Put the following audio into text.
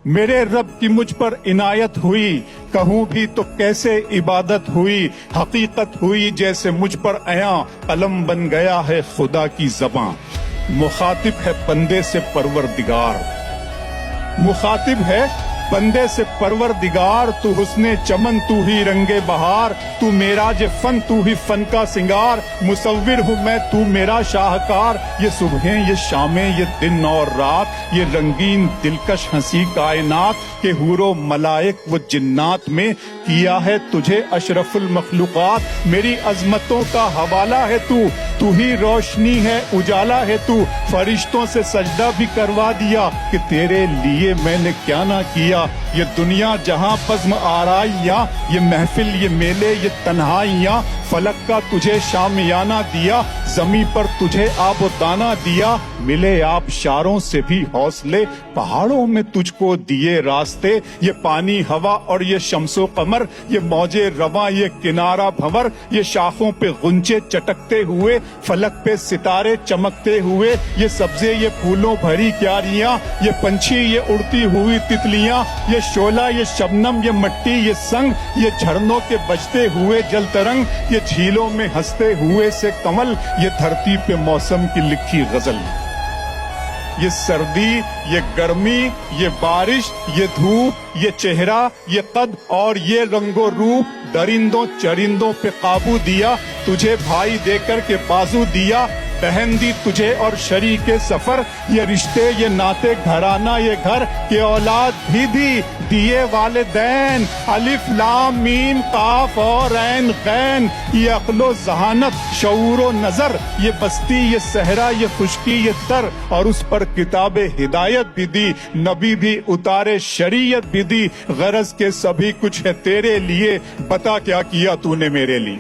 میرے رب کی مجھ پر عنایت ہوئی، کہوں بھی تو کیسے عبادت ہوئی، حقیقت ہوئی جیسے مجھ پر عیاں، قلم بن گیا ہے خدا کی زباں۔ مخاطب ہے بندے سے پروردگار، مخاطب ہے بندے سے پروردگار، تو حسن چمن تو ہی رنگ بہار، تو معراج فن تو ہی فن کا سنگار، مصور ہوں میں تو میرا شاہکار، یہ صبحیں یہ شامیں یہ دن اور رات، یہ رنگین دلکش ہنسی کائنات، کہ حور و ملائک و جنات میں کیا ہے تجھے اشرف المخلوقات۔ میری عظمتوں کا حوالہ ہے تو ہی روشنی ہے اجالا ہے تو، فرشتوں سے سجدہ بھی کروا دیا کہ تیرے لیے میں نے کیا نہ کیا۔ یہ دنیا جہاں بزم آرائیاں، یہ محفل یہ میلے یہ تنہائیاں، فلک کا تجھے شامیانہ دیا، زمیں پر تجھے آب و دانہ دیا، ملے آبشاروں سے بھی حوصلے، پہاڑوں میں تجھ کو دیے راستے، یہ پانی ہوا اور یہ شمس و قمر، یہ موجے رواں یہ کنارہ بھنور، یہ شاخوں پہ غنچے چٹکتے ہوئے، فلک پہ ستارے چمکتے ہوئے، یہ سبزے یہ پھولوں بھری کیاریاں، یہ پنچھی یہ اڑتی ہوئی تتلیاں، یہ شعلہ یہ شبنم یہ مٹی یہ سنگ، یہ جھرنوں کے بجتے ہوئے جل ترنگ، یہ جھیلوں میں ہنستے ہوئے سے کمل، یہ دھرتی پہ موسم کی لکھی غزل۔ یہ سردی یہ گرمی یہ بارش یہ دھوپ یہ چہرہ یہ قد اور یہ رنگ و روپ، درندوں چرندوں پہ قابو دیا، تجھے بھائی دے کر کے بازو دیا، بہن دی تجھے اور شریک سفر، یہ رشتے یہ ناتے گھرانہ یہ گھر، کہ اولاد بھی دی دیے والدین، الف لام میم قاف اور عین غین، یہ عقل و ذہانت شعور و نظر، یہ بستی یہ صحرا یہ خشکی یہ تر، اور اس پر کتاب ہدایت بھی دی، نبی بھی اتارے شریعت بھی دی، غرض کے سبھی کچھ ہے تیرے لیے، بتا کیا کیا تو نے میرے لیے۔